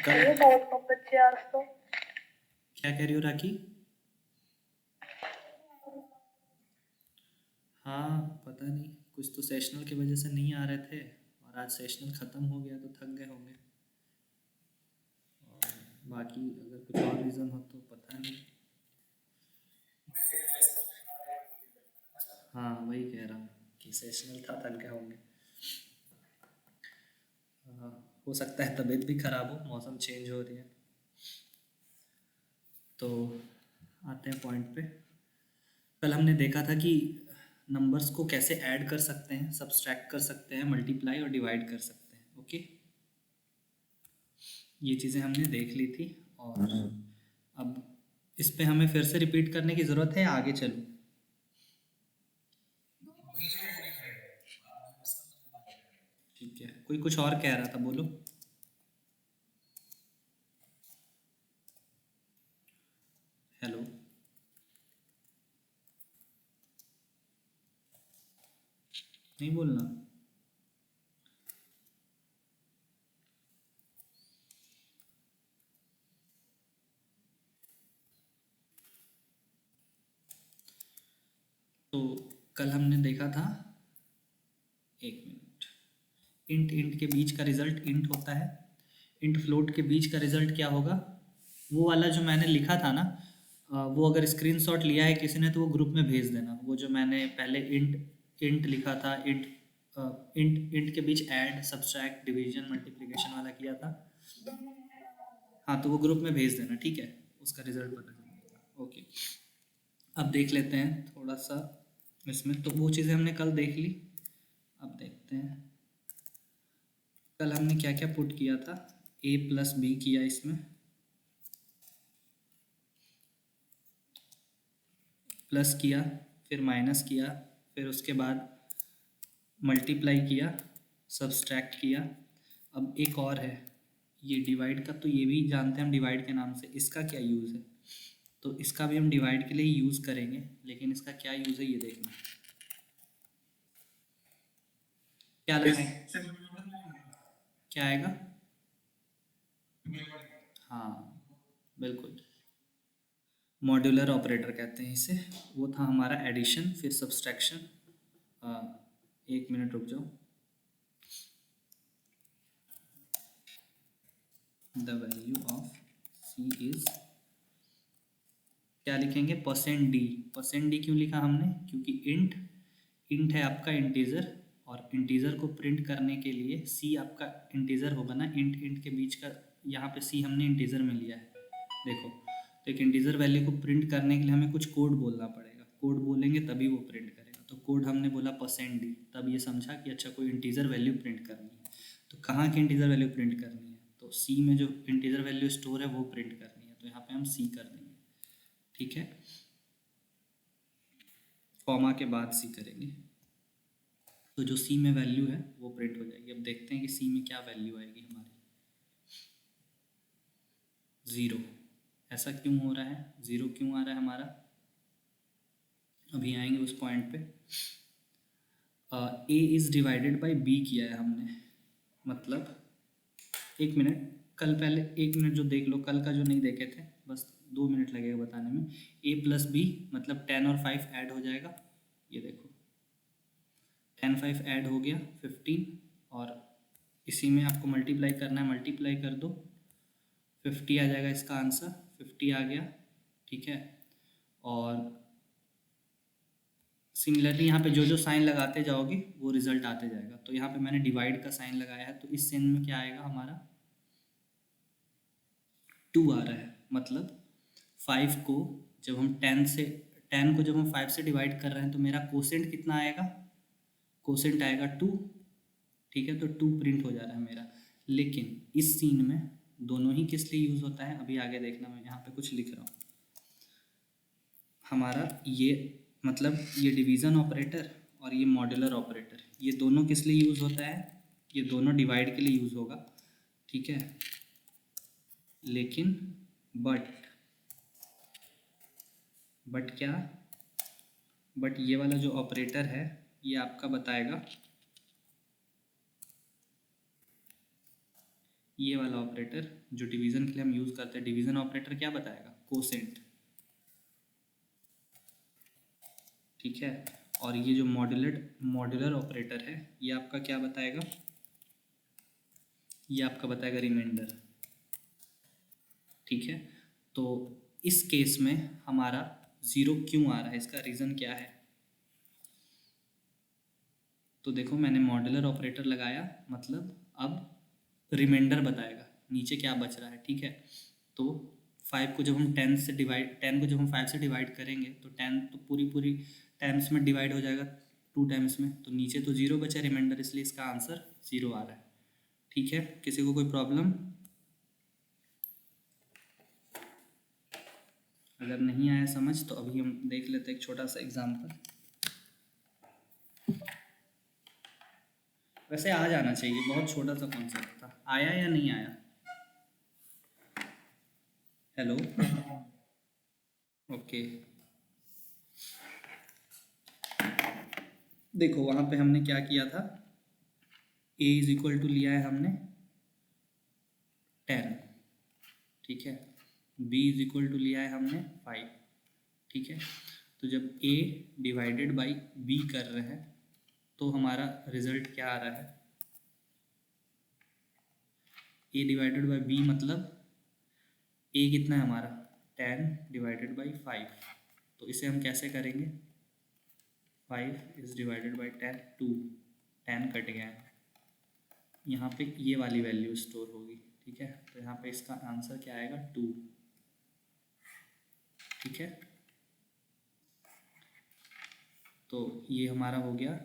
कल बहुत कम बच्चे आज तो। क्या कह रही हो राखी? हाँ, पता नहीं, कुछ तो सेशनल की वजह से नहीं आ रहे थे और आज सेशनल ख़त्म हो गया तो थक गए होंगे। और बाकी अगर कुछ और रीज़न हो तो पता नहीं। हाँ, वही कह रहा हूँ कि सेशनल था, थक गए होंगे। हाँ, हो सकता है तबीयत भी ख़राब हो, मौसम चेंज हो रही है। तो आते हैं पॉइंट पे। कल हमने देखा था कि नंबर्स को कैसे ऐड कर सकते हैं, सब्सट्रैक्ट कर सकते हैं, मल्टीप्लाई और डिवाइड कर सकते हैं। ओके, ये चीज़ें हमने देख ली थी। और अब इस पे हमें फिर से रिपीट करने की ज़रूरत है, आगे चलूँ? ठीक है, कोई कुछ और कह रहा था, बोलो। हेलो। नहीं बोलना। तो कल हमने देखा था, एक मिनट, इंट इंट के बीच का रिजल्ट इंट होता है, इंट फ्लोट के बीच का रिजल्ट क्या होगा? वो वाला जो मैंने लिखा था ना, वो अगर स्क्रीनशॉट लिया है किसी ने तो वो ग्रुप में भेज देना। वो जो मैंने पहले इंट इंट लिखा था, इंट इंट इंट के बीच ऐड सब्सट्रैक्ट डिवीजन मल्टीप्लिकेशन वाला किया था। हाँ, तो वो ग्रुप में भेज देना, ठीक है? उसका रिजल्ट पता चल जाएगा। ओके, अब देख लेते हैं थोड़ा सा इसमें। तो वो चीज़ें हमने कल देख ली। अब देखते हैं कल हमने क्या क्या पुट किया था। ए प्लस बी किया, इसमें प्लस किया, फिर माइनस किया, फिर उसके बाद मल्टीप्लाई किया, सब्सट्रैक्ट किया। अब एक और है, ये डिवाइड का, तो ये भी जानते हैं हम डिवाइड के नाम से। इसका क्या यूज़ है? तो इसका भी हम डिवाइड के लिए यूज़ करेंगे, लेकिन इसका क्या यूज़ है ये देखना। क्या लगाएं? क्या आएगा? हाँ, बिल्कुल, मॉड्यूलर ऑपरेटर कहते हैं इसे। वो था हमारा एडिशन, फिर सब्सट्रैक्शन। एक मिनट रुक जाओ। The value of C is, क्या लिखेंगे? Percent D. परसेंट डी क्यों लिखा हमने? क्योंकि इंट इंट है आपका इंटीजर, और इंटीजर को प्रिंट करने के लिए सी आपका इंटीजर होगा ना। इंट इंट के बीच का, यहाँ पे सी हमने इंटीजर में लिया है, देखो। तो एक इंटीजर वैल्यू को प्रिंट करने के लिए हमें कुछ कोड बोलना पड़ेगा, कोड बोलेंगे तभी वो प्रिंट करेगा। तो कोड हमने बोला परसेंट डी, तब ये समझा कि अच्छा कोई इंटीजर वैल्यू प्रिंट करनी है। तो कहाँ की इंटीजर वैल्यू प्रिंट करनी है? तो सी में जो इंटीजर वैल्यू स्टोर है वो प्रिंट करनी है, तो यहाँ पे हम सी कर देंगे, ठीक है? कॉमा के बाद सी करेंगे, तो जो सी में वैल्यू है वो प्रिंट हो जाएगी। अब देखते हैं कि सी में क्या वैल्यू आएगी हमारी। 0। ऐसा क्यों हो रहा है? 0 क्यों आ रहा है हमारा? अभी आएंगे उस पॉइंट पे। A is divided by B किया है हमने, मतलब, एक मिनट, कल पहले एक मिनट जो देख लो, कल का जो नहीं देखे थे, बस 2 मिनट लगेगा बताने में। ए प्लस बी मतलब 10 और 5 ऐड हो जाएगा, ये देखो 10 5 ऐड हो गया 15, और इसी में आपको मल्टीप्लाई करना है, मल्टीप्लाई कर दो, 50 आ जाएगा इसका आंसर। 50 आ गया, ठीक है? और सिमिलरली यहाँ पे जो जो साइन लगाते जाओगे वो रिजल्ट आते जाएगा। तो यहाँ पे मैंने डिवाइड का साइन लगाया है, तो इस साइन में क्या आएगा हमारा? 2 आ रहा है, मतलब 5 को जब हम 10 को जब हम 5 से डिवाइड कर रहे हैं तो मेरा कोसेंट कितना आएगा? कोसेंट आएगा 2, ठीक है? तो 2 प्रिंट हो जा रहा है मेरा। लेकिन इस सीन में दोनों ही किस लिए यूज़ होता है अभी आगे देखना, मैं यहाँ पे कुछ लिख रहा हूँ। हमारा ये, मतलब ये डिवीज़न ऑपरेटर और ये मॉड्यूलर ऑपरेटर, ये दोनों किस लिए यूज़ होता है? ये दोनों डिवाइड के लिए यूज़ होगा, ठीक है? लेकिन बट क्या? बट ये वाला जो ऑपरेटर है ये आपका बताएगा ये वाला ऑपरेटर जो डिवीज़न के लिए हम यूज़ करते हैं, डिवीज़न ऑपरेटर क्या बताएगा? कोसेंट, ठीक है। और ये जो मॉड्यूलर ऑपरेटर है ये आपका क्या बताएगा? ये आपका बताएगा रिमाइंडर, ठीक है। तो इस केस में हमारा 0 क्यों आ रहा है, इसका रीज़न क्या है? तो देखो मैंने मॉड्यूलर ऑपरेटर लगाया, मतलब अब रिमाइंडर बताएगा नीचे क्या बच रहा है, ठीक है। तो 5 को जब हम 10 को जब हम 5 से डिवाइड करेंगे तो 10 तो पूरी टाइम्स में डिवाइड हो जाएगा 2 टाइम्स में, तो नीचे तो 0 बचा रिमाइंडर, इसलिए इसका आंसर 0 आ रहा है, ठीक है। किसी को कोई प्रॉब्लम? अगर नहीं आया समझ तो अभी हम देख लेते हैं एक छोटा सा एग्जाम्पल। वैसे आ जाना चाहिए, बहुत छोटा सा कॉन्सेप्ट था। आया या नहीं आया? Hello, okay. देखो वहाँ पे हमने क्या किया था, a इज इक्वल टू लिया है हमने 10, ठीक है। b इज इक्वल टू लिया है हमने 5, ठीक है। तो जब a डिवाइडेड बाई b कर रहे हैं तो हमारा रिजल्ट क्या आ रहा है? a डिवाइडेड बाई b मतलब a कितना है हमारा? 10 डिवाइडेड बाई 5, तो इसे हम कैसे करेंगे? 5 इज डिवाइडेड बाई 10, 2, 10 कट गया है, यहाँ पे ये वाली वैल्यू स्टोर होगी, ठीक है। तो यहाँ पे इसका आंसर क्या आएगा? 2, ठीक है। तो ये हमारा हो गया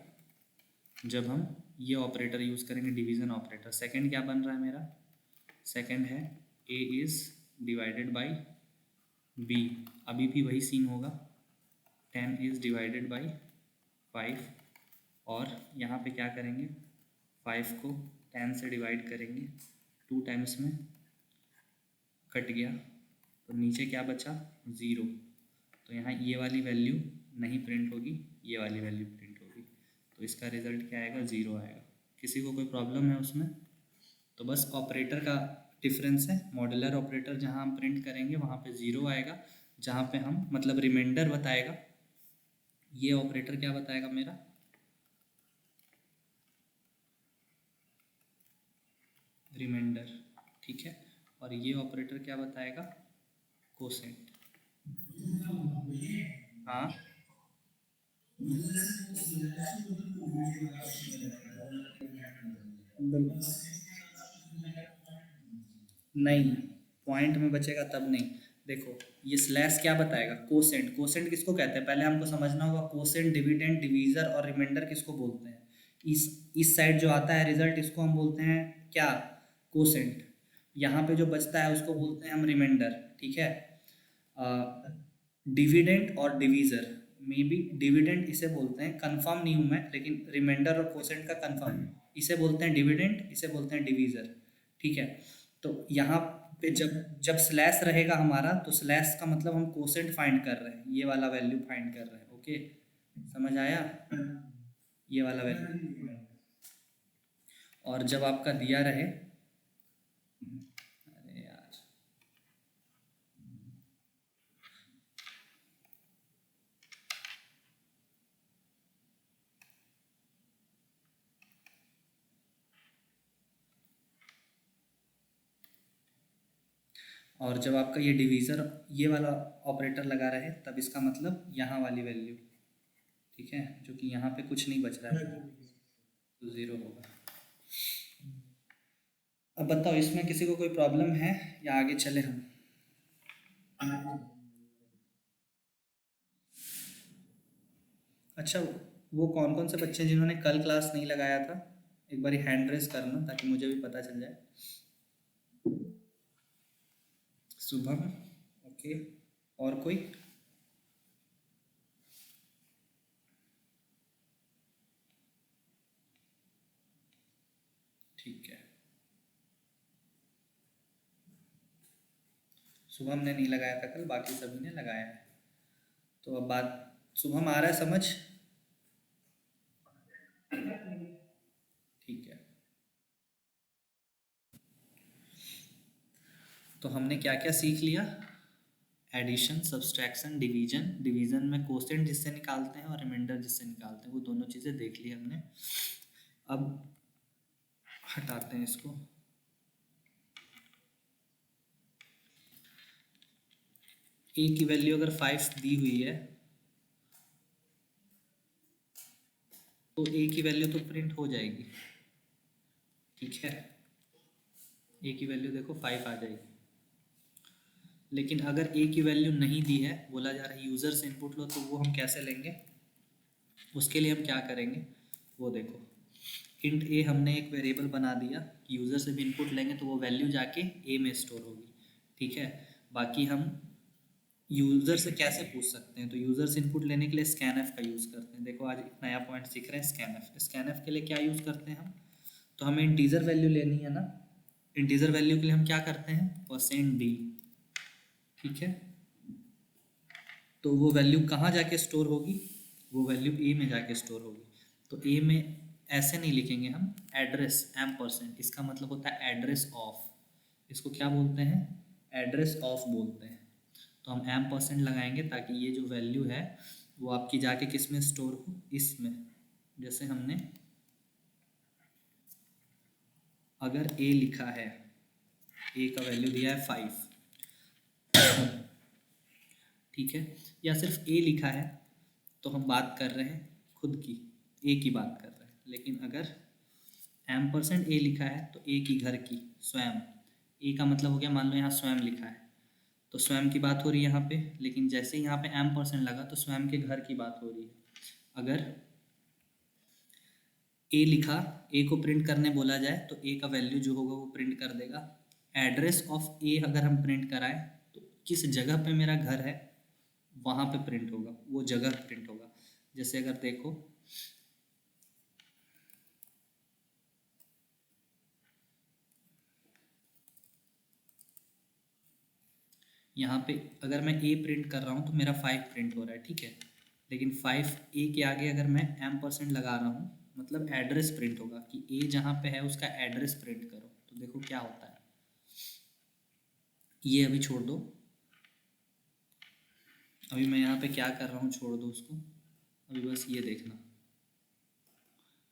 जब हम ये ऑपरेटर यूज़ करेंगे, डिवीज़न ऑपरेटर। सेकंड क्या बन रहा है मेरा? सेकंड है a is divided by b, अभी भी वही सीन होगा, 10 इज़ डिवाइडेड बाई 5, और यहाँ पे क्या करेंगे? 5 को 10 से डिवाइड करेंगे 2 टाइम्स में, कट गया, तो नीचे क्या बचा? 0। तो यहाँ ये वाली वैल्यू नहीं प्रिंट होगी, ये वाली वैल्यू प्रिंट होगी, तो इसका रिज़ल्ट क्या आएगा? 0 आएगा। किसी को कोई प्रॉब्लम है उसमें? तो बस ऑपरेटर का डिफरेंस है, मॉड्यूलर ऑपरेटर जहाँ हम प्रिंट करेंगे वहाँ पे 0 आएगा, जहाँ पे हम मतलब रिमाइंडर बताएगा, ये ऑपरेटर क्या बताएगा मेरा? रिमाइंडर, ठीक है। और ये ऑपरेटर क्या बताएगा? कोसेंट। हाँ, नहीं, पॉइंट में बचेगा तब नहीं। देखो ये स्लैश क्या बताएगा? कोसेंट। कोसेंट किसको कहते हैं पहले हमको समझना होगा। कोसेंट, डिविडेंड, डिवीज़र और रिमाइंडर किसको बोलते हैं? इस साइड जो आता है रिजल्ट, इसको हम बोलते हैं क्या? कोसेंट। यहाँ पे जो बचता है उसको बोलते हैं हम रिमाइंडर, ठीक है। डिविडेंड और डिवीज़र, मे बी डिविडेंड इसे बोलते हैं, कंफर्म नहीं हूँ मैं, लेकिन रिमाइंडर और कोसेंट का कंफर्म, इसे बोलते हैं डिविडेंड, इसे बोलते हैं डिवीज़र, ठीक है। तो यहाँ पे जब जब स्लैश रहेगा हमारा, तो स्लैश का मतलब हम कोसेंट फाइंड कर रहे हैं, ये वाला वैल्यू फाइंड कर रहे हैं, ओके। समझ आया? ये वाला वैल्यू। और जब आपका दिया रहे, अरे यार, और जब आपका ये डिवीज़र ये वाला ऑपरेटर लगा रहे तब इसका मतलब यहाँ वाली वैल्यू, ठीक है, जो कि यहाँ पे कुछ नहीं बच रहा है, तो 0 होगा। अब बताओ इसमें किसी को कोई प्रॉब्लम है या आगे चले हम? अच्छा, वो कौन कौन से बच्चे जिन्होंने कल क्लास नहीं लगाया था, एक बार हैंड रेस करना ताकि मुझे भी पता चल जाए। शुभम, ओके। और कोई? ठीक है, शुभम ने नहीं लगाया था कल, बाकी सभी ने लगाया है। तो अब बात, शुभम आ रहा है समझ? ठीक है। तो हमने क्या क्या सीख लिया? Addition, subtraction, division. डिवीजन में कोसेंट जिससे निकालते हैं और रिमाइंडर जिससे निकालते हैं, वो दोनों चीज़ें देख ली हमने। अब हटाते हैं इसको। ए की वैल्यू अगर 5 दी हुई है तो ए की वैल्यू तो प्रिंट हो जाएगी, ठीक है। ए की वैल्यू देखो 5 आ जाएगी। लेकिन अगर ए की वैल्यू नहीं दी है, बोला जा रहा है यूज़र से इनपुट लो, तो वो हम कैसे लेंगे? उसके लिए हम क्या करेंगे वो देखो। इंट ए हमने एक वेरिएबल बना दिया, यूज़र से भी इनपुट लेंगे तो वो वैल्यू जाके ए में स्टोर होगी, ठीक है। बाकी हम यूज़र से कैसे पूछ सकते हैं? तो यूज़र से इनपुट लेने के लिए स्कैनएफ का यूज़ करते हैं। देखो आज एक नया पॉइंट सीख रहे हैं, स्कैनएफ। स्कैनएफ के लिए क्या यूज़ करते हैं हम? तो हमें इंटीजर वैल्यू लेनी है ना। इंटीजर वैल्यू के लिए हम क्या करते हैं? %d, ठीक है। तो वो वैल्यू कहाँ जाके स्टोर होगी? वो वैल्यू ए में जाके स्टोर होगी। तो ए में ऐसे नहीं लिखेंगे हम, एड्रेस %, इसका मतलब होता है एड्रेस ऑफ। इसको क्या बोलते हैं? एड्रेस ऑफ बोलते हैं। तो हम %, लगाएंगे ताकि ये जो वैल्यू है वो आपकी जाके किस में स्टोर हो? इसमें। जैसे हमने अगर ए लिखा है, ए का वैल्यू दिया है 5, ठीक है, या सिर्फ ए लिखा है, तो हम बात कर रहे हैं खुद की, ए की बात कर रहे हैं। लेकिन अगर %, ए लिखा है तो ए की घर की, स्वयं। ए का मतलब हो गया, मान लो यहाँ स्वयं लिखा है तो स्वयं की बात हो रही है यहाँ पे। लेकिन जैसे ही यहाँ पे %, लगा तो स्वयं के घर की बात हो रही है। अगर ए लिखा, ए को प्रिंट करने बोला जाए तो ए का वैल्यू जो होगा वो प्रिंट कर देगा। एड्रेस ऑफ ए अगर हम प्रिंट कराएं तो किस जगह पे मेरा घर है वहाँ पे प्रिंट होगा, वो जगह प्रिंट होगा। जैसे अगर देखो यहाँ पे अगर मैं ए प्रिंट कर रहा हूँ तो मेरा 5 प्रिंट हो रहा है, ठीक है। लेकिन 5 ए के आगे अगर मैं %, लगा रहा हूँ, मतलब एड्रेस प्रिंट होगा कि ए जहाँ पे है उसका एड्रेस प्रिंट करो। तो देखो क्या होता है, ये अभी छोड़ दो। अभी मैं यहाँ पे क्या कर रहा हूँ, छोड़ दो उसको। अभी बस ये देखना,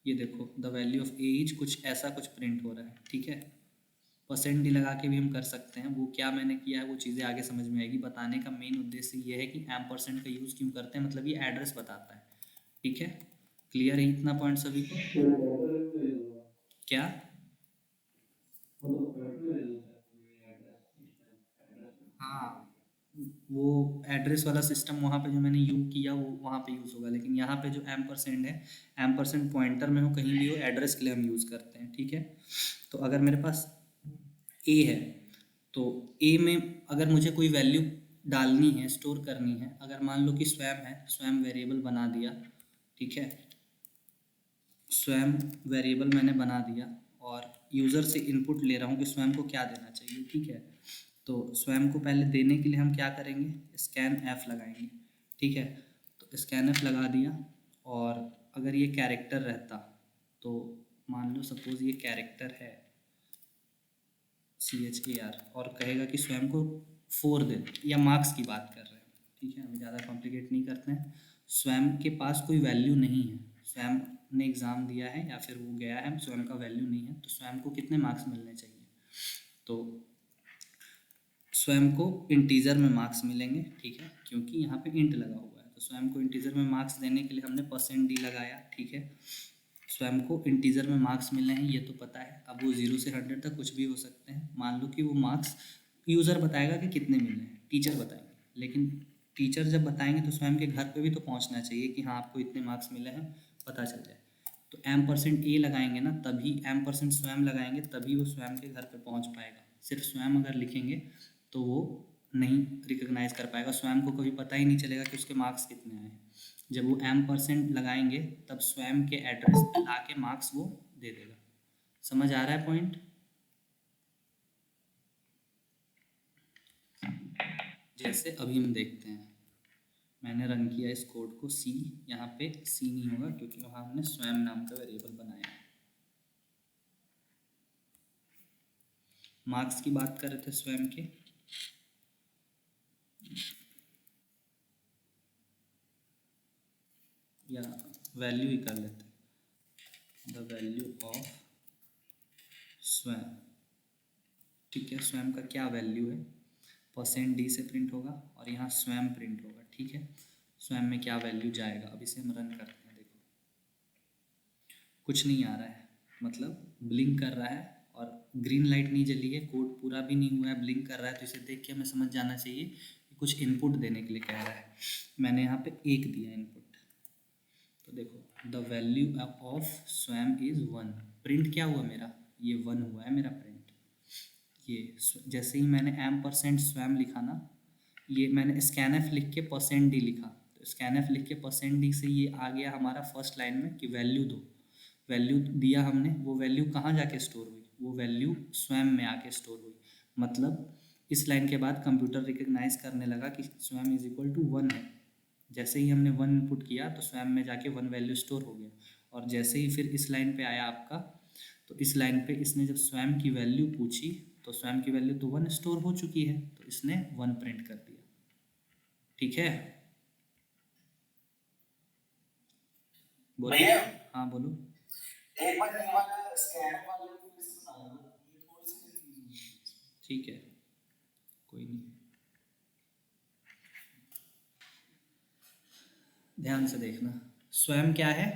ये देखो the value of A is कुछ ऐसा कुछ प्रिंट हो रहा है, ठीक है। %d लगा के भी हम कर सकते हैं। वो क्या मैंने किया है वो चीज़ें आगे समझ में आएगी। बताने का मेन उद्देश्य ये है कि %, का यूज़ क्यों करते हैं, मतलब ये एड्रेस बताता है, ठीक है। क्लियर है इतना पॉइंट सभी को? क्या? हाँ, वो एड्रेस वाला सिस्टम वहाँ पे जो मैंने यूज़ किया वो वहाँ पे यूज़ होगा। लेकिन यहाँ पे जो %, है, पॉइंटर में हो कहीं भी हो, एड्रेस के लिए हम यूज़ करते हैं, ठीक है। तो अगर मेरे पास ए है तो ए में अगर मुझे कोई वैल्यू डालनी है, स्टोर करनी है, अगर मान लो कि स्वयं है, स्वयं वेरिएबल बना दिया, ठीक है। स्वयं वेरिएबल मैंने बना दिया और यूज़र से इनपुट ले रहा हूँ कि स्वयं को क्या देना चाहिए, ठीक है। तो स्वयं को पहले देने के लिए हम क्या करेंगे? स्कैन एफ लगाएंगे, ठीक है। तो स्कैन एफ लगा दिया और अगर ये कैरेक्टर रहता तो मान लो सपोज़ ये कैरेक्टर है CHAR और कहेगा कि स्वयं को 4 दे, या मार्क्स की बात कर रहे हैं, ठीक है। हम ज़्यादा कॉम्प्लिकेट नहीं करते हैं। स्वयं के पास कोई वैल्यू नहीं है, स्वयं ने एग्ज़ाम दिया है या फिर वो गया है, स्वयं का वैल्यू नहीं है, तो स्वयं को कितने मार्क्स मिलने चाहिए? तो स्वयं को इंटीजर में मार्क्स मिलेंगे, ठीक है, क्योंकि यहाँ पे इंट लगा हुआ है। तो स्वयं को इंटीजर में मार्क्स देने के लिए हमने %d लगाया, ठीक है। स्वयं को इंटीजर में मार्क्स मिलने हैं ये तो पता है। अब वो 0 से 100 तक कुछ भी हो सकते हैं। मान लो कि वो मार्क्स यूज़र बताएगा कि कितने मिलने हैं, टीचर बताएंगे। लेकिन टीचर जब बताएंगे तो स्वयं के घर पे भी तो पहुंचना चाहिए कि हाँ आपको इतने मार्क्स मिले हैं, पता चल जाए। तो %a लगाएंगे ना, तभी %, स्वयं लगाएंगे तभी वो स्वयं के घर पे पहुंच पाएगा। सिर्फ स्वयं अगर लिखेंगे तो वो नहीं रिकॉग्नाइज कर पाएगा, स्वयं को कभी पता ही नहीं चलेगा कि उसके मार्क्स कितने आए। जब वो %, लगाएंगे तब स्वयं के एड्रेस पे ला के मार्क्स वो दे देगा। समझ आ रहा है पॉइंट? जैसे अभी हम देखते हैं, मैंने रन किया इस कोड को, सी, यहाँ पे सी नहीं होगा क्योंकि वहाँ हमने स्वयं नाम का वेरिएबल बनाया है। मार्क्स की बात कर रहे थे स्वयं के, या वैल्यू ही कर लेते हैं, द वैल्यू ऑफ स्वयं। ठीक है, स्वयं का क्या वैल्यू है, परसेंट डी से प्रिंट होगा और यहाँ स्वयं प्रिंट होगा। ठीक है, स्वयं में क्या वैल्यू जाएगा, अब इसे हम रन करते हैं। देखो कुछ नहीं आ रहा है, मतलब ब्लिंक कर रहा है और ग्रीन लाइट नहीं जली है, कोड पूरा भी नहीं हुआ है, ब्लिंक कर रहा है। तो इसे देख के हमें समझ जाना चाहिए कि कुछ इनपुट देने के लिए कह रहा है। मैंने यहाँ पे 1 दिया इनपुट, तो देखो द वैल्यू ऑफ स्वयं इज़ 1। प्रिंट क्या हुआ मेरा, ये 1 हुआ है मेरा प्रिंट। ये जैसे ही मैंने % स्वयं लिखा ना, ये मैंने स्कैनएफ लिख के %d लिखा, तो स्कैनएफ लिख के %d से ये आ गया हमारा फर्स्ट लाइन में कि वैल्यू दो। वैल्यू दिया हमने, वो वैल्यू कहाँ जाके स्टोर हुई, वो वैल्यू स्वयं में आके स्टोर हुई। मतलब इस लाइन के बाद कंप्यूटर रिकग्नाइज करने लगा कि स्वयं इज इक्वल टू 1 है। जैसे ही हमने 1 इनपुट किया तो स्वयं में जाके 1 वैल्यू स्टोर हो गया। और जैसे ही फिर इस लाइन पे आया आपका, तो इस लाइन पे इसने जब स्वयं की वैल्यू पूछी तो स्वयं की वैल्यू तो 1 स्टोर हो चुकी है, तो इसने 1 प्रिंट कर दिया। ठीक है, बोलो। हाँ बोलो। एक बार ये वाला स्कैनर वाले को फिर से बता दो, ये थोड़ी सी कंफ्यूजन है। ठीक है, कोई नहीं, ध्यान से देखना। स्वयं क्या है,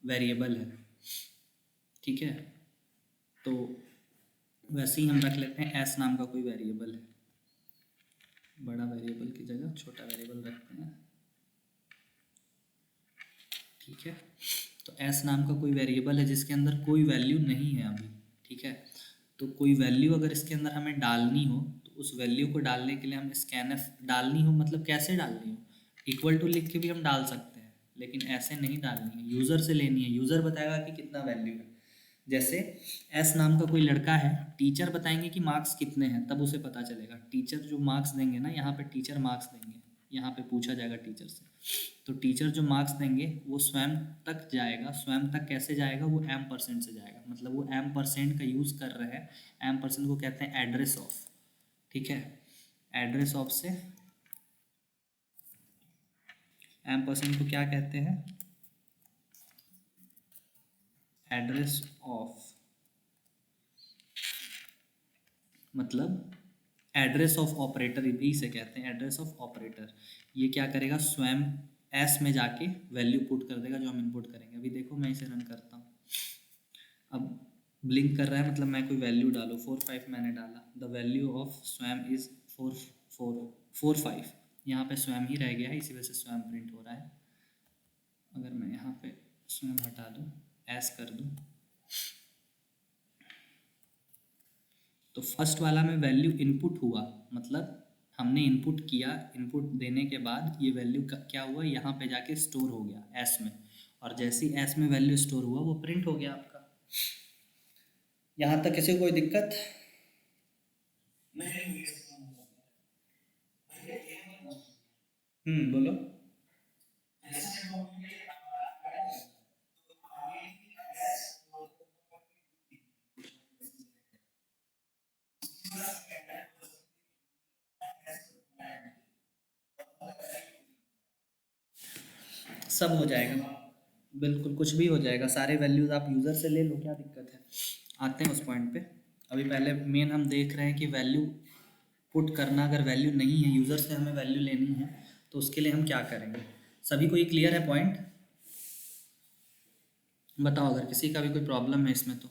वेरिएबल है। ठीक है, तो वैसे ही हम रख लेते हैं एस नाम का कोई वेरिएबल है, बड़ा वेरिएबल की जगह छोटा वेरिएबल रखते हैं। ठीक है, तो एस नाम का कोई वेरिएबल है जिसके अंदर कोई वैल्यू नहीं है अभी। ठीक है, तो कोई वैल्यू अगर इसके अंदर हमें डालनी हो तो उस वैल्यू को डालने के लिए हम स्कैनएफ डालनी हो, मतलब कैसे डालनी हो, इक्वल टू लिख के भी हम डाल सकते हैं, लेकिन ऐसे नहीं डालनी है, यूज़र से लेनी है। यूज़र बताएगा कि कितना वैल्यू है। जैसे एस नाम का कोई लड़का है, टीचर बताएंगे कि मार्क्स कितने हैं, तब उसे पता चलेगा। टीचर जो मार्क्स देंगे ना, यहाँ पे टीचर मार्क्स देंगे, यहाँ पे पूछा जाएगा टीचर से, तो टीचर जो मार्क्स देंगे वो स्वयं तक जाएगा। स्वयं तक कैसे जाएगा, वो %, से जाएगा। मतलब वो %, का यूज़ कर रहे हैं। %, को कहते हैं एड्रेस ऑफ। ठीक है, एड्रेस ऑफ से %, को क्या कहते हैं, एड्रेस ऑफ, मतलब एड्रेस ऑफ ऑपरेटर भी इसे कहते हैं, एड्रेस ऑफ ऑपरेटर। ये क्या करेगा, स्वयं एस में जाके वैल्यू पुट कर देगा जो हम इनपुट करेंगे। अभी देखो मैं इसे रन करता हूँ, अब ब्लिंक कर रहा है, मतलब मैं कोई वैल्यू डालूँ, 4 5 मैंने डाला, द वैल्यू ऑफ स्वयं इज़ 4 4 4 5। यहाँ पे स्वयं ही रह गया है, इसी वजह से स्वयं प्रिंट हो रहा है। अगर मैं यहाँ पे स्वयं हटा दूँ, एस कर दूँ, तो फर्स्ट वाला में वैल्यू इनपुट हुआ, मतलब हमने इनपुट किया, इनपुट देने के बाद ये वैल्यू क्या हुआ, यहाँ पे जाके स्टोर हो गया एस में, और जैसे ही एस में वैल्यू स्टोर हुआ वो प्रिंट हो गया आपका। यहाँ तक किसी को कोई दिक्कत नहीं? बोलो। सब हो जाएगा, बिल्कुल कुछ भी हो जाएगा, सारे वैल्यूज़ आप यूज़र से ले लो, क्या दिक्कत है। आते हैं उस पॉइंट पे। अभी पहले मेन हम देख रहे हैं कि वैल्यू पुट करना, अगर वैल्यू नहीं है, यूज़र से हमें वैल्यू लेनी है, तो उसके लिए हम क्या करेंगे। सभी को ये क्लियर है पॉइंट? बताओ अगर किसी का भी कोई प्रॉब्लम है इसमें तो।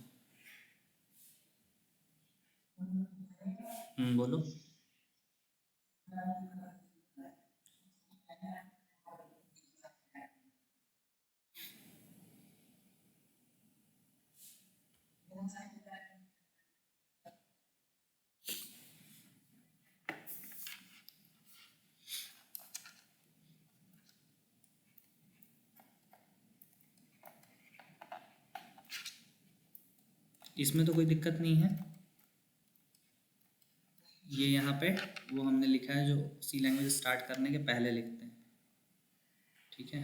बोलो। इसमें तो कोई दिक्कत नहीं है। ये यहाँ पे वो हमने लिखा है जो सी लैंग्वेज स्टार्ट करने के पहले लिखते हैं। ठीक है,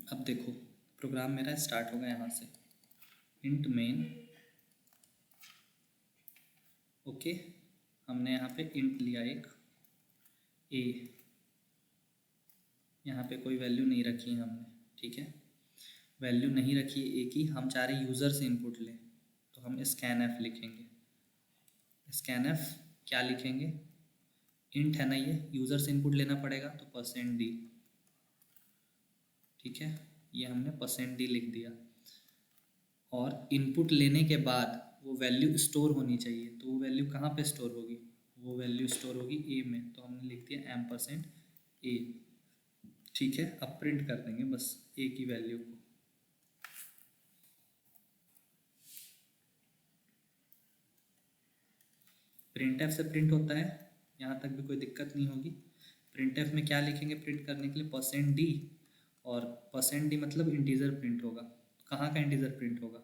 अब देखो प्रोग्राम मेरा स्टार्ट होगा यहाँ से, इंट मेन, ओके। हमने यहाँ पे इंट लिया एक ए, यहाँ पे कोई वैल्यू नहीं रखी है हमने, ठीक है, वैल्यू नहीं रखी है ए की, हम चाह रहे यूज़र से इनपुट लें, तो हम स्कैन एफ लिखेंगे। स्कैन एफ क्या लिखेंगे, इंट है ना ये, यूज़र से इनपुट लेना पड़ेगा तो %d, ठीक है, ये हमने %d लिख दिया। और इनपुट लेने के बाद वो वैल्यू स्टोर होनी चाहिए, तो वो वैल्यू कहाँ पे स्टोर होगी, वो वैल्यू स्टोर होगी ए में, तो हमने लिख दिया %a, ठीक है। अब प्रिंट कर देंगे बस ए की वैल्यू को। प्रिंट एफ से प्रिंट होता है, यहाँ तक भी कोई दिक्कत नहीं होगी। प्रिंट एफ में क्या लिखेंगे प्रिंट करने के लिए, %d, और %d मतलब इंटीजर प्रिंट होगा। कहाँ का इंटीजर प्रिंट होगा,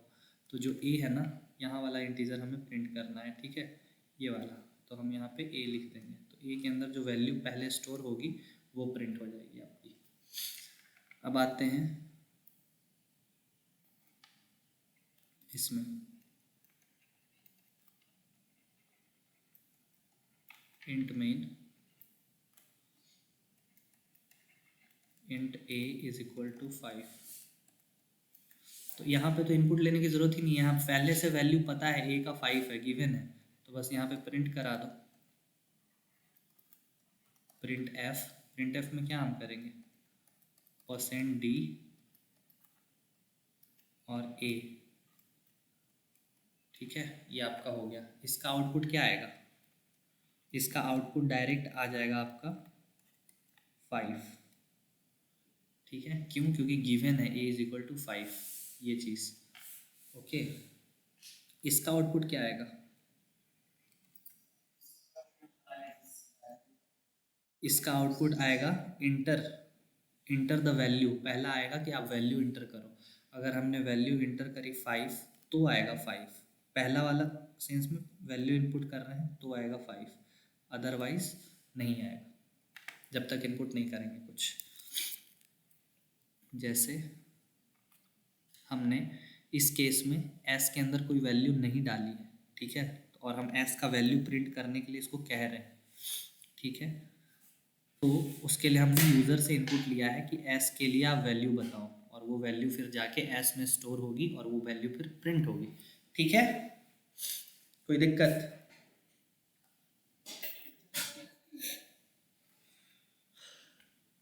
तो जो ए है ना, यहाँ वाला इंटीजर हमें प्रिंट करना है, ठीक है, ये वाला, तो हम यहाँ पे ए लिख देंगे, तो ए के अंदर जो वैल्यू पहले स्टोर होगी वो प्रिंट हो जाएगी आपकी। अब आते हैं इसमें, int main int a is equal to 5, तो यहाँ पे तो इनपुट लेने की ज़रूरत ही नहीं है, यहाँ पहले से वैल्यू पता है a का 5 है, गिवन है, तो बस यहाँ पे प्रिंट करा दो, प्रिंट एफ में क्या हम करेंगे, %d और a, ठीक है, ये आपका हो गया। इसका आउटपुट क्या आएगा, इसका आउटपुट डायरेक्ट आ जाएगा आपका 5, ठीक है, क्यों, क्योंकि गिवन है a इज इक्वल टू 5, ये चीज़, ओके। इसका आउटपुट क्या आएगा, इसका आउटपुट आएगा इंटर द वैल्यू, पहला आएगा कि आप वैल्यू इंटर करो, अगर हमने वैल्यू इंटर करी 5 तो आएगा 5, पहला वाला सेंस में वैल्यू इनपुट कर रहे हैं तो आएगा 5, अदरवाइज नहीं आएगा जब तक इनपुट नहीं करेंगे कुछ। जैसे हमने इस केस में s के अंदर कोई वैल्यू नहीं डाली है, ठीक है, और हम s का वैल्यू प्रिंट करने के लिए इसको कह रहे हैं, ठीक है, तो उसके लिए हमने यूज़र से इनपुट लिया है कि s के लिए आप वैल्यू बताओ, और वो वैल्यू फिर जाके s में स्टोर होगी और वो वैल्यू फिर प्रिंट होगी, ठीक है, कोई दिक्कत।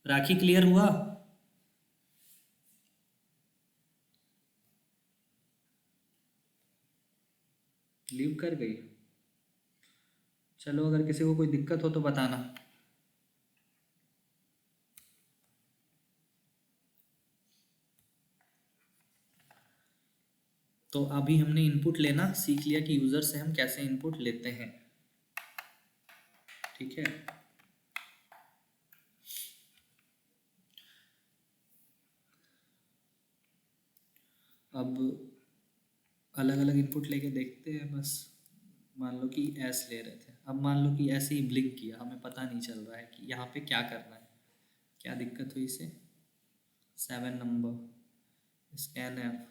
राखी क्लियर हुआ, लीव कर गई, चलो अगर किसी को कोई दिक्कत हो तो बताना। तो अभी हमने इनपुट लेना सीख लिया कि यूज़र से हम कैसे इनपुट लेते हैं, ठीक है। अब अलग अलग इनपुट लेके देखते हैं, बस मान लो कि एस ले रहे थे, अब मान लो कि ऐसे ही ब्लिंक किया, हमें पता नहीं चल रहा है कि यहाँ पे क्या करना है, क्या दिक्कत हुई इसे, 7 नंबर स्कैन एफ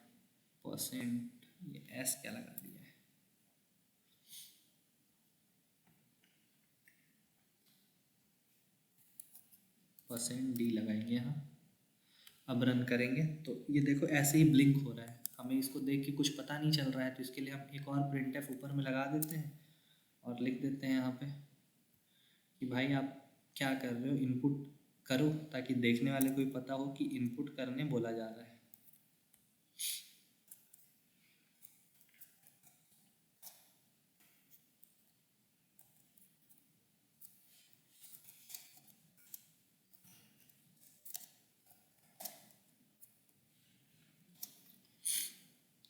%, ये एस क्या लगा दिया है, %d लगाएंगे यहाँ। अब रन करेंगे तो ये देखो ऐसे ही ब्लिंक हो रहा है, हमें इसको देख के कुछ पता नहीं चल रहा है, तो इसके लिए हम एक और प्रिंट एफ ऊपर में लगा देते हैं और लिख देते हैं यहाँ पे कि भाई आप क्या कर रहे हो, इनपुट करो, ताकि देखने वाले को भी पता हो कि इनपुट करने बोला जा रहा है।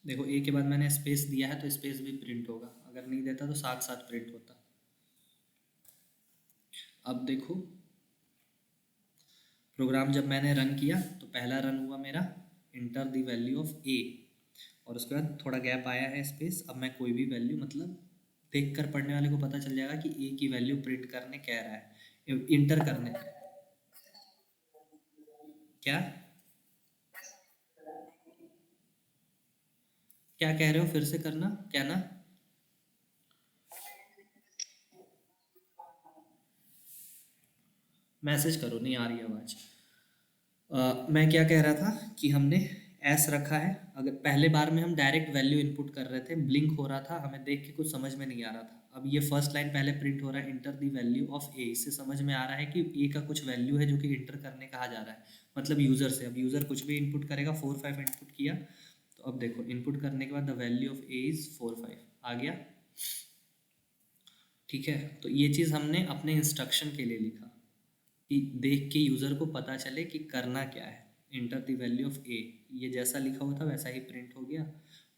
देखो ए के बाद मैंने स्पेस दिया है तो स्पेस भी प्रिंट होगा, अगर नहीं देता तो साथ साथ प्रिंट होता। अब देखो प्रोग्राम जब मैंने रन किया तो पहला रन हुआ मेरा इंटर द वैल्यू ऑफ ए, और उसके बाद थोड़ा गैप आया है स्पेस, अब मैं कोई भी वैल्यू मतलब देख कर पढ़ने वाले को पता चल जाएगा कि ए की वैल्यू प्रिंट करने कह रहा है, इंटर करने, क्या क्या कह रहे हो, फिर से करना क्या ना? मैसेज करो, नहीं आ रही आवाज़। मैं क्या कह रहा था कि हमने एस रखा है। अगर पहले बार में हम डायरेक्ट वैल्यू इनपुट कर रहे थे, ब्लिंक हो रहा था, हमें देख के कुछ समझ में नहीं आ रहा था। अब ये फर्स्ट लाइन पहले प्रिंट हो रहा है, इंटर द वैल्यू ऑफ ए। इससे समझ में आ रहा है कि ए का कुछ वैल्यू है जो कि इंटर करने कहा जा रहा है, मतलब यूज़र से। अब यूज़र कुछ भी इनपुट करेगा, 4 5 इनपुट किया, तो अब देखो इनपुट करने के बाद the value of A is 4 5 आ गया। ठीक है, तो ये चीज़ हमने अपने इंस्ट्रक्शन के लिए लिखा कि देख के यूज़र को पता चले कि करना क्या है। इंटर द वैल्यू ऑफ ए, ये जैसा लिखा हुआ था वैसा ही प्रिंट हो गया,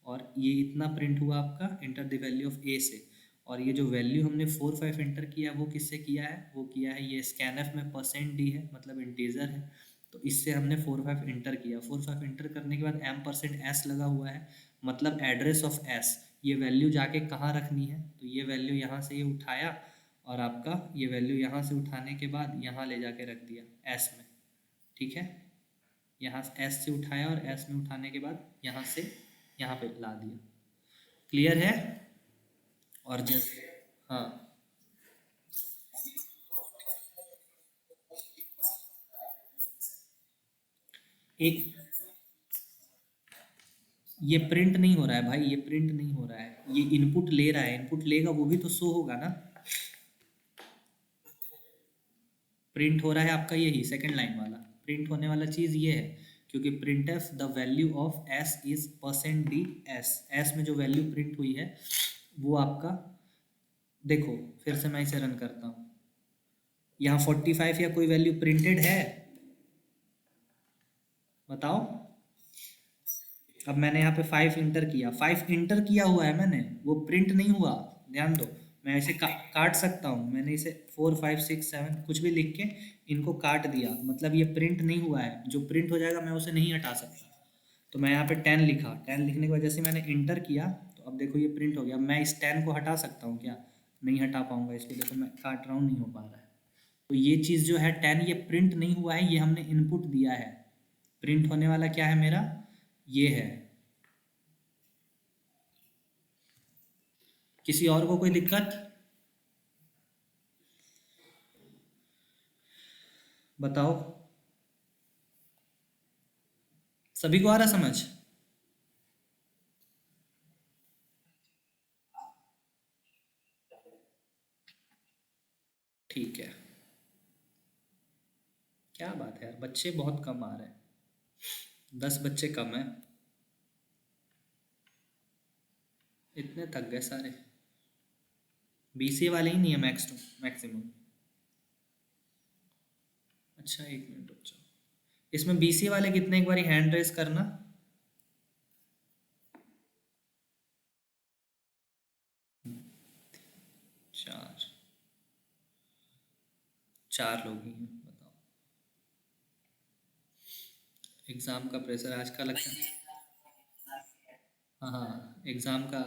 और ये इतना प्रिंट हुआ आपका इंटर द वैल्यू ऑफ ए से। और ये जो वैल्यू हमने 4 5 इंटर किया वो किससे किया है, वो किया है ये स्कैनफ में %d है, मतलब इंटीजर है। तो इससे हमने 4 5 इंटर किया। 4 5 इंटर करने के बाद %s लगा हुआ है, मतलब एड्रेस ऑफ एस। ये वैल्यू जाके कहाँ रखनी है, तो ये वैल्यू यहाँ से ये उठाया, और आपका ये वैल्यू यहाँ से उठाने के बाद यहाँ ले जाके रख दिया एस में। ठीक है, यहाँ एस से उठाया और एस में उठाने के बाद यहाँ से यहाँ पे ला दिया। क्लियर है? और जैसे, हाँ, एक, ये प्रिंट नहीं हो रहा है भाई, ये प्रिंट नहीं हो रहा है, ये इनपुट ले रहा है। इनपुट लेगा वो भी तो शो होगा ना। प्रिंट हो रहा है आपका यही सेकंड लाइन वाला, प्रिंट होने वाला चीज़ ये है, क्योंकि print F the value of S is %d S. S में जो वैल्यू प्रिंट हुई है वो आपका, देखो फिर से मैं इसे रन करता हूँ, यहाँ 45 या कोई वैल्यू प्रिंटेड है, बताओ। अब मैंने यहाँ पे 5 इंटर किया, 5 इंटर किया हुआ है मैंने, वो प्रिंट नहीं हुआ, ध्यान दो। मैं इसे काट सकता हूँ, मैंने इसे 4 5 6 7 कुछ भी लिख के इनको काट दिया, मतलब ये प्रिंट नहीं हुआ है। जो प्रिंट हो जाएगा मैं उसे नहीं हटा सकता। तो मैं यहाँ पे 10 लिखा, 10 लिखने की वजह से मैंने इंटर किया, तो अब देखो ये प्रिंट हो गया। मैं इस 10 को हटा सकता हूँ क्या? नहीं हटा पाऊंगा इसको, देखो मैं काट रहा हूँ, नहीं हो पा रहा है। तो ये चीज़ जो है 10, ये प्रिंट नहीं हुआ है, ये हमने इनपुट दिया है। प्रिंट होने वाला क्या है मेरा, ये है। किसी और को कोई दिक्कत, बताओ। सभी को आ रहा समझ? ठीक है, क्या बात है यार, बच्चे बहुत कम आ रहे हैं, 10 बच्चे कम है, इतने थक गए सारे। BCA वाले ही नहीं है मैक्स टू मैक्सिमम। अच्छा, 1 मिनट रुक जाओ, इसमें BCA वाले कितने, एक बारी हैंड रेस करना। 4, 4 लोग ही हैं, बताओ। एग्ज़ाम का प्रेशर आज का लगता है। हाँ हाँ, एग्ज़ाम का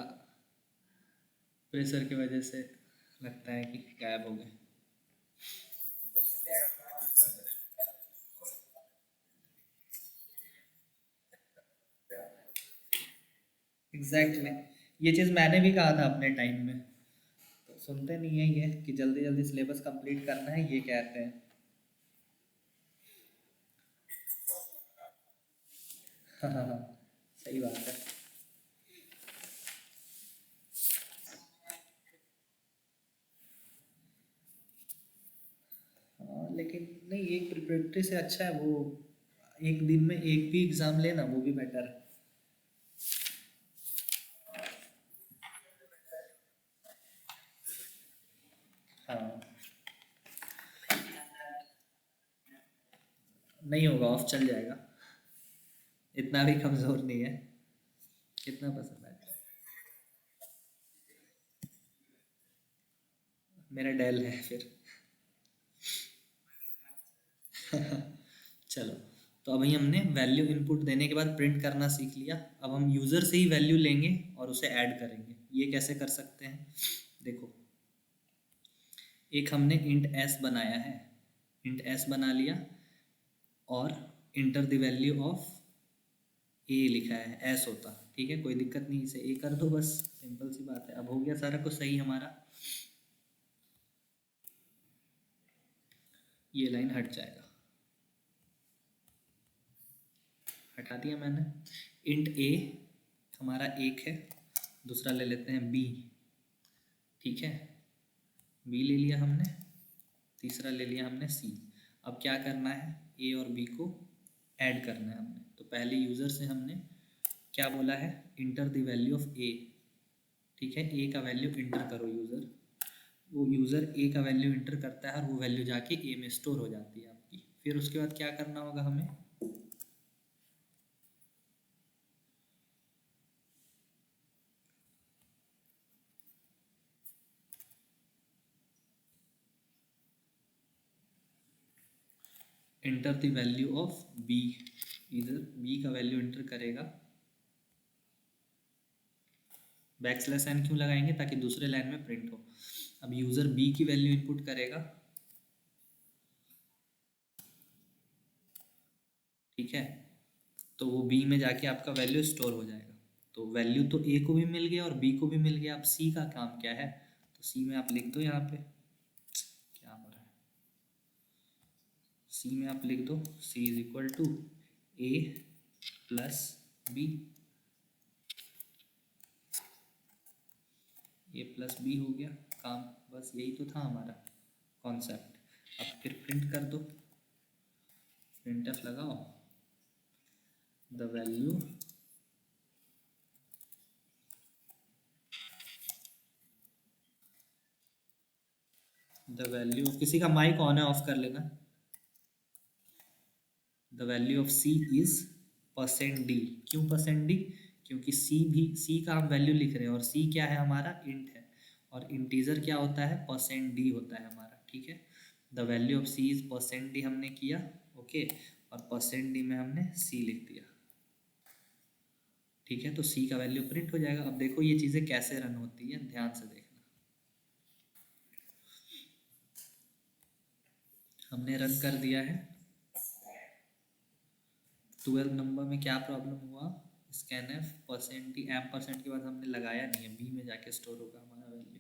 प्रेशर की वजह से लगता है कि गायब हो गए। एग्जैक्टली, ये चीज़ मैंने भी कहा था अपने टाइम में, तो सुनते नहीं है ये कि जल्दी जल्दी सिलेबस कंप्लीट करना है, ये कहते हैं। हाँ हाँ हाँ, सही बात है। हाँ लेकिन नहीं, एक प्रिपरेटरी से अच्छा है वो, एक दिन में एक भी एग्ज़ाम लेना वो भी बेटर है। हाँ, नहीं होगा ऑफ, चल जाएगा, इतना भी कमज़ोर नहीं है। कितना पसंद है? मेरा डेल है फिर। चलो, तो अभी हमने वैल्यू इनपुट देने के बाद प्रिंट करना सीख लिया। अब हम यूज़र से ही वैल्यू लेंगे और उसे ऐड करेंगे। ये कैसे कर सकते हैं, देखो, एक हमने इंट एस बनाया है, इंट एस बना लिया, और इंटर द वैल्यू ऑफ ए लिखा है, एस होता ठीक है, कोई दिक्कत नहीं, इसे ए कर दो बस, सिंपल सी बात है। अब हो गया सारा कुछ सही हमारा, ये लाइन हट जाएगा, हटा दिया मैंने। इंट ए हमारा 1 है, दूसरा ले लेते हैं बी, ठीक है, बी ले लिया हमने, तीसरा ले लिया हमने सी। अब क्या करना है, ए और बी को ऐड करना है हमने। तो पहले यूज़र से हमने क्या बोला है, इंटर द वैल्यू ऑफ ए, ठीक है, ए का वैल्यू इंटर करो यूज़र। वो यूज़र ए का वैल्यू इंटर करता है और वो वैल्यू जाके ए में स्टोर हो जाती है आपकी। फिर उसके बाद क्या करना होगा हमें, enter the value of B, इधर बी का वैल्यू इंटर करेगा। बैकस्लैश एन क्यों लगाएंगे, ताकि दूसरे लाइन में प्रिंट हो। अब यूज़र बी की वैल्यू इनपुट करेगा, ठीक है, तो वो बी में जाके आपका वैल्यू स्टोर हो जाएगा। तो वैल्यू तो ए को भी मिल गया और बी को भी मिल गया। अब सी का काम क्या है, तो सी में आप लिख दो, यहाँ पे क्या हो रहा है, सी में आप लिख दो C is equal to A plus B, A plus B हो गया काम, बस यही तो था हमारा कॉन्सेप्ट। अब फिर प्रिंट कर दो, प्रिंट एफ लगाओ, द वैल्यू किसी का माइक ऑन है, ऑफ कर लेना। The value of C is %d, क्यों %d, क्योंकि सी का हम वैल्यू लिख रहे हैं और सी क्या है हमारा, इंट है, और इंटीजर क्या होता है, %d होता है हमारा, ठीक है। The value of C is %d हमने किया, ओके, और %d में हमने सी लिख दिया, ठीक है। तो सी का वैल्यू प्रिंट हो जाएगा। अब देखो ये चीज़ें कैसे रन होती है, ध्यान से देखना। हमने रन कर दिया है, 12 नंबर में क्या प्रॉब्लम हुआ, स्कैन एफ %d %, के बाद हमने लगाया नहीं है, बी में जाके स्टोर होगा हमारा वैल्यू।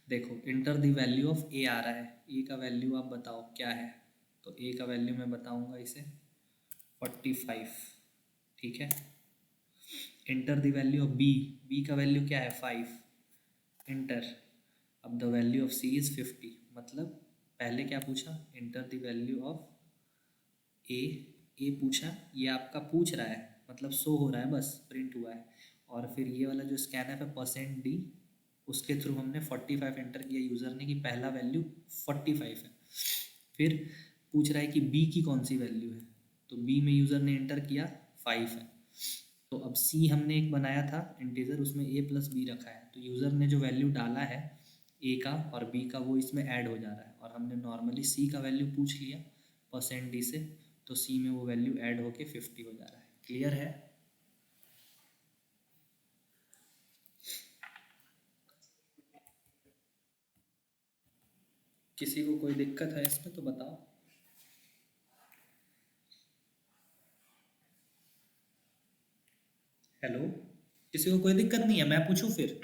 देखो इंटर द वैल्यू ऑफ ए आ रहा है, ए का वैल्यू आप बताओ क्या है, तो ए का वैल्यू मैं बताऊंगा इसे 45, ठीक है। Enter the value of B, B का वैल्यू क्या है 5, इंटर। अब the value of C is 50, मतलब पहले क्या पूछा, enter the value of A पूछा, ये आपका पूछ रहा है, मतलब शो हो रहा है, बस प्रिंट हुआ है। और फिर ये वाला जो स्कैन है %d, उसके थ्रू हमने 45 एंटर किया यूज़र ने कि पहला वैल्यू 45 है। फिर पूछ रहा है कि बी की कौन सी वैल्यू है, तो बी में यूज़र ने एंटर किया 5 है। तो अब सी हमने एक बनाया था इंटीजर, उसमें ए प्लस बी रखा है, तो यूज़र ने जो वैल्यू डाला है ए का और बी का, वो इसमें ऐड हो जा रहा है, और हमने नॉर्मली सी का वैल्यू पूछ लिया %d से, तो सी में वो वैल्यू ऐड होके 50 हो जा रहा है। क्लियर है? किसी को कोई दिक्कत है इसमें तो बताओ। हेलो, किसी को कोई दिक्कत नहीं है, मैं पूछूं फिर?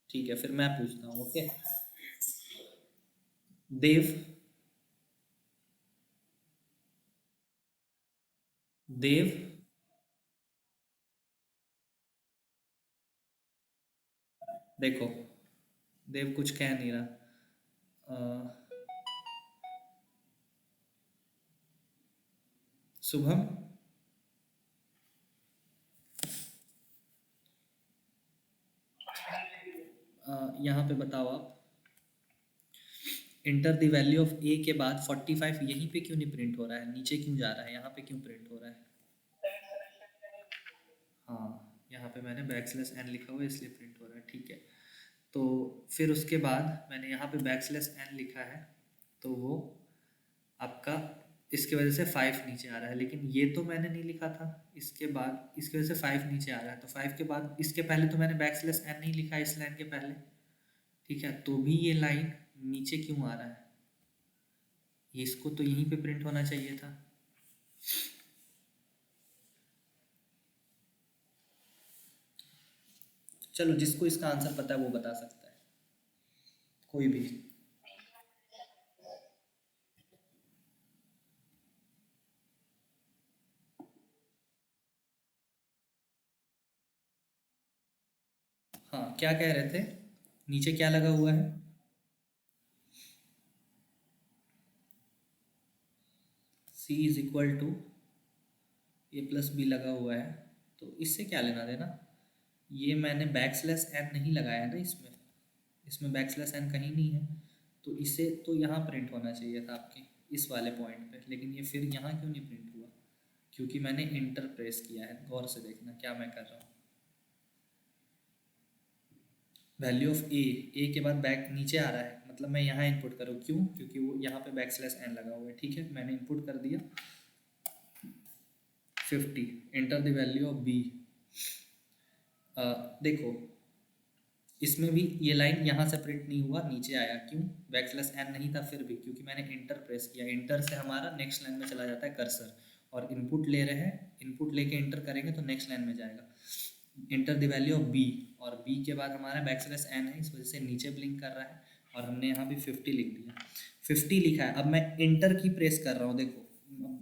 ठीक है, फिर मैं पूछता हूँ, ओके। देव, देव देखो, देव कुछ कह नहीं रहा। शुभम, यहाँ पे बताओ आप, इंटर द वैल्यू ऑफ ए के बाद 45 यहीं पे क्यों नहीं प्रिंट हो रहा है, नीचे क्यों जा रहा है, यहाँ पे क्यों प्रिंट हो रहा है? हाँ, यहाँ पे मैंने बैकस्लैश एन लिखा हुआ है इसलिए प्रिंट हो रहा है, ठीक है। तो फिर उसके बाद मैंने यहाँ पे बैकस्लैश एन लिखा है, तो वो आपका इसकी वजह से 5 नीचे आ रहा है, लेकिन ये तो मैंने नहीं लिखा था, इसके बाद इसकी वजह से 5 नीचे आ रहा है, तो 5 के बाद इसके पहले तो मैंने बैकस्लैश एन नहीं लिखा इस लाइन के पहले, ठीक है, तो भी ये लाइन नीचे क्यों आ रहा है, इसको तो यहीं पे प्रिंट होना चाहिए था। चलो जिसको इसका आंसर पता है वो बता सकता है, कोई भी। हाँ, क्या कह रहे थे? नीचे क्या लगा हुआ है? C is equal to A plus B लगा हुआ है, तो इससे क्या लेना देना? ये मैंने बैक स्लैश एन नहीं लगाया ना इसमें, इसमें बैक स्लैश एन कहीं नहीं है, तो इसे तो यहाँ प्रिंट होना चाहिए था आपके इस वाले पॉइंट पे, लेकिन ये फिर यहाँ क्यों नहीं प्रिंट हुआ? क्योंकि मैंने इंटर प्रेस किया है। गौर से देखना क्या मैं कर रहा हूँ। वैल्यू ऑफ ए के बाद बैक नीचे आ रहा है, मतलब मैं यहाँ इनपुट करूँ, क्यों? क्योंकि वो यहाँ पे बैक स्लैश एन लगा हुआ है। ठीक है, मैंने इनपुट कर दिया 50, enter the value of B. देखो इसमें भी ये लाइन यहाँ से प्रिंट नहीं हुआ, नीचे आया, क्यों? बैक स्लैश एन नहीं था फिर भी, क्योंकि मैंने इंटर प्रेस किया। इंटर से हमारा नेक्स्ट लाइन में चला जाता है कर्सर, और इनपुट ले रहे हैं, इनपुट लेके इंटर करेंगे तो नेक्स्ट लाइन में जाएगा। Enter the value of B, और बी के बाद हमारा बैक स्लैश एन है, इस वजह से नीचे ब्लिंक कर रहा है, और हमने यहाँ भी 50 लिख दिया। 50 लिखा है, अब मैं इंटर की प्रेस कर रहा हूँ। देखो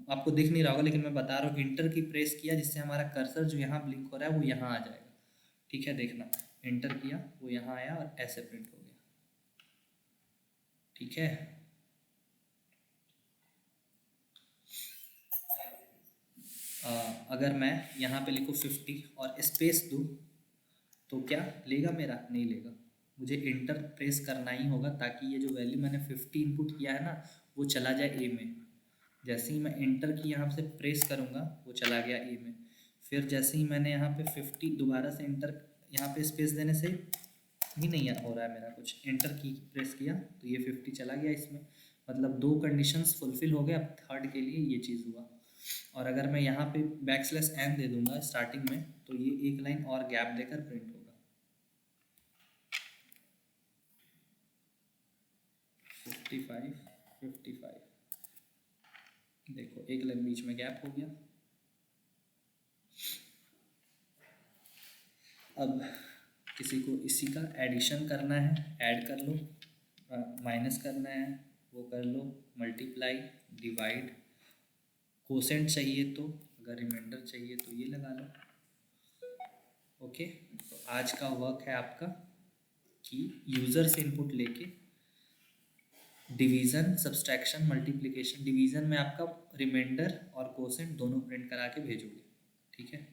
आपको दिख नहीं रहा होगा, लेकिन मैं बता रहा हूँ कि इंटर की प्रेस किया, जिससे हमारा कर्सर जो यहाँ ब्लिंक हो रहा है वो यहाँ आ जाएगा। ठीक है, देखना, एंटर किया वो यहाँ आया और ऐसे प्रिंट हो गया। ठीक है, अगर मैं यहाँ पे लिखूँ 50 और स्पेस दूँ तो क्या लेगा मेरा? नहीं लेगा। मुझे इंटर प्रेस करना ही होगा, ताकि ये जो वैल्यू मैंने 50 इनपुट किया है ना, वो चला जाए ए में। जैसे ही मैं इंटर की यहाँ से प्रेस करूँगा वो चला गया ए में। फिर जैसे ही मैंने यहाँ पे 50 दोबारा से इंटर, यहाँ पे स्पेस देने से ही नहीं हो रहा है मेरा कुछ, इंटर की प्रेस किया तो ये 50 चला गया इसमें। मतलब दो कंडीशंस फुलफिल हो गए। अब थर्ड के लिए ये चीज़ हुआ। और अगर मैं यहाँ पे बैक स्लैश एन दे दूंगा स्टार्टिंग में, तो ये एक लाइन और गैप देकर प्रिंट होगा। 55 55, देखो एक लाइन बीच में गैप हो गया। अब किसी को इसी का एडिशन करना है, ऐड कर लो, माइनस करना है वो कर लो, मल्टीप्लाई, डिवाइड, कोसेंट चाहिए तो, अगर रिमाइंडर चाहिए तो ये लगा लो। ओके, तो आज का वर्क है आपका कि यूज़र से इनपुट लेके डिवीज़न, सब्सट्रैक्शन, मल्टीप्लिकेशन, डिवीज़न में आपका रिमाइंडर और कोसेंट दोनों प्रिंट करा के भेजोगे। ठीक है,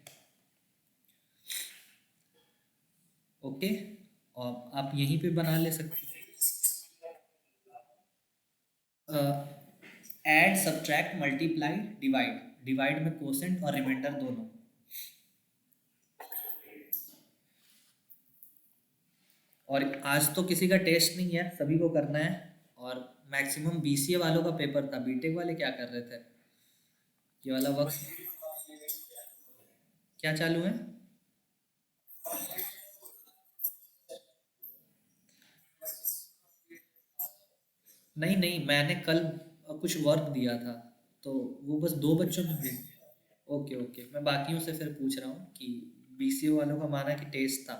ओके। और आप यहीं पे बना ले सकते हो, add, subtract, multiply, divide, divide में कोसेंट और रिमाइंडर दोनों। और आज तो किसी का टेस्ट नहीं है, सभी को करना है। और मैक्सिमम बीसीए वालों का पेपर था, बीटेक वाले क्या कर रहे थे? ये वाला वर्क क्या चालू है? नहीं नहीं, मैंने कल कुछ वर्क दिया था, तो वो बस दो बच्चों में भेज। ओके ओके, मैं बाकियों से फिर पूछ रहा हूँ कि बीसीए वालों का माना कि टेस्ट था,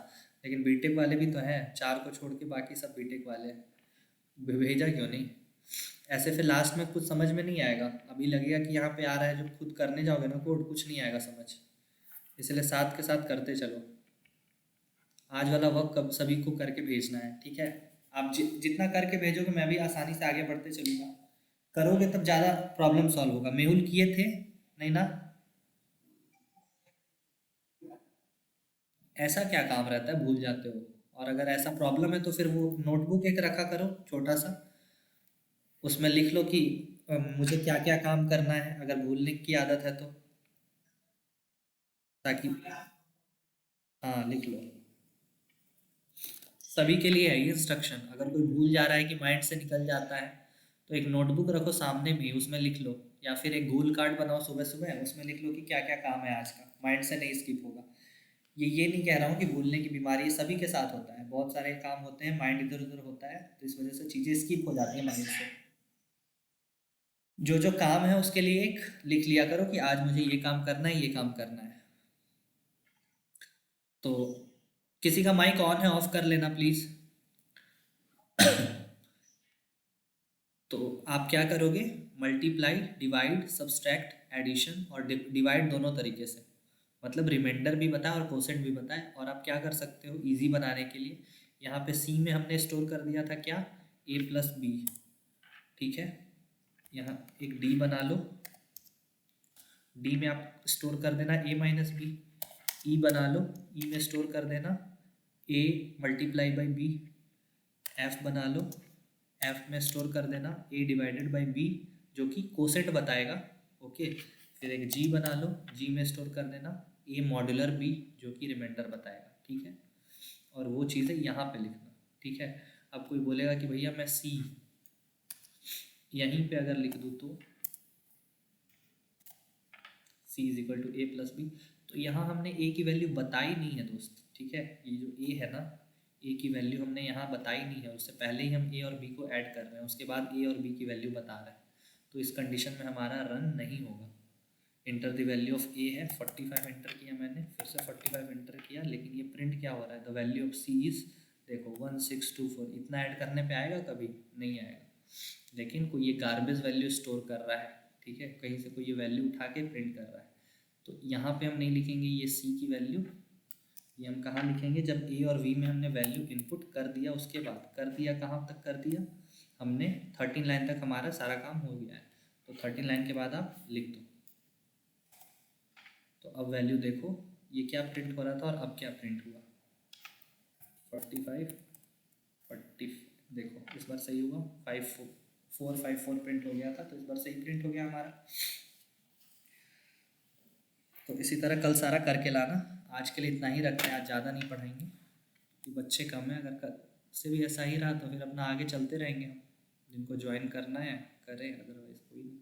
लेकिन बीटेक वाले भी तो हैं, चार को छोड़ के बाकी सब बीटेक वाले हैं। भेजा क्यों नहीं? ऐसे फिर लास्ट में कुछ समझ में नहीं आएगा, अभी लगेगा कि यहाँ पे आ रहा है, जब खुद करने जाओगे ना कोड कुछ नहीं आएगा समझ। इसलिए साथ के साथ करते चलो। आज वाला वर्क कब सभी को करके भेजना है, ठीक है? आप जितना करके भेजोगे मैं भी आसानी से आगे बढ़ते चलूँगा। करोगे तब ज़्यादा प्रॉब्लम सॉल्व होगा। मेहुल किए थे नहीं ना? ऐसा क्या काम रहता है भूल जाते हो? और अगर ऐसा प्रॉब्लम है तो फिर वो नोटबुक एक रखा करो छोटा सा, उसमें लिख लो कि मुझे क्या क्या काम करना है, अगर भूलने की आदत है तो, ताकि, हाँ लिख लो। सभी के लिए है ये इंस्ट्रक्शन। अगर कोई भूल जा रहा है कि माइंड से निकल जाता है, तो एक नोटबुक रखो सामने भी, उसमें लिख लो, या फिर एक गोल कार्ड बनाओ सुबह सुबह, उसमें लिख लो कि क्या क्या काम है आज का, माइंड से नहीं स्किप होगा। ये नहीं कह रहा हूँ कि भूलने की बीमारी, ये सभी के साथ होता है, बहुत सारे काम होते हैं माइंड इधर उधर होता है, तो इस वजह से चीज़ें स्किप हो जाती हैं माइंड से। जो जो काम है उसके लिए एक लिख लिया करो कि आज मुझे ये काम करना है, ये काम करना है। तो किसी का माइक ऑन है, ऑफ कर लेना प्लीज। तो आप क्या करोगे, मल्टीप्लाई, डिवाइड, सब्सट्रैक्ट, एडिशन और डिवाइड दोनों तरीके से, मतलब रिमाइंडर भी बताए और कोसेंट भी बताए। और आप क्या कर सकते हो इजी बनाने के लिए, यहाँ पे सी में हमने स्टोर कर दिया था क्या, ए प्लस बी, ठीक है। यहाँ एक डी बना लो, डी में आप स्टोर कर देना ए माइनस बी। ई बना लो, ई में स्टोर कर देना A multiply by B. F बना लो, एफ में स्टोर कर देना ए डिवाइडेड बाई बी, जो कि कोसेंट बताएगा, ओके। फिर एक जी बना लो, जी में स्टोर कर देना ए मॉड्यूलर बी, जो कि रिमाइंडर बताएगा, ठीक है। और वो चीज़ें यहाँ पे लिखना, ठीक है। अब कोई बोलेगा कि भैया मैं सी यहीं पे अगर लिख दूँ तो C is equal to A plus B, तो यहाँ हमने ए की वैल्यू बताई नहीं है दोस्त, ठीक है। ये जो ए है ना, ए की वैल्यू हमने यहाँ बताई नहीं है, उससे पहले ही हम ए और बी को ऐड कर रहे हैं, उसके बाद ए और बी की वैल्यू बता रहे हैं। तो इस कंडीशन में हमारा रन नहीं होगा। इंटर द वैल्यू ऑफ ए है 45 इंटर किया मैंने, फिर से 45 इंटर किया, लेकिन ये प्रिंट क्या हो रहा है, the value of C is, देखो 1624। इतना ऐड करने पे आएगा, कभी नहीं आएगा। लेकिन कोई ये गार्बेज वैल्यू स्टोर कर रहा है, ठीक है, कहीं से कोई ये वैल्यू उठा के प्रिंट कर रहा है। तो यहाँ पे हम नहीं लिखेंगे ये सी की वैल्यू, ये हम कहाँ लिखेंगे, जब ए और वी में हमने वैल्यू इनपुट कर दिया, उसके बाद कर दिया, कहाँ तक कर दिया हमने, 13 लाइन तक हमारा सारा काम हो गया है। तो 13 लाइन के बाद आप लिख दो। तो अब वैल्यू देखो, ये क्या प्रिंट हो रहा था और अब क्या प्रिंट हुआ, 45 40, देखो इस बार सही हुआ, 5454 प्रिंट हो गया था, तो इस बार सही प्रिंट हो गया हमारा। तो इसी तरह कल सारा करके लाना। आज के लिए इतना ही रखते हैं, आज ज़्यादा नहीं पढ़ाएंगे क्योंकि बच्चे कम हैं। अगर कल से भी ऐसा ही रहा तो फिर अपना आगे चलते रहेंगे हम, जिनको ज्वाइन करना है करें, अदरवाइज़ कोई नहीं।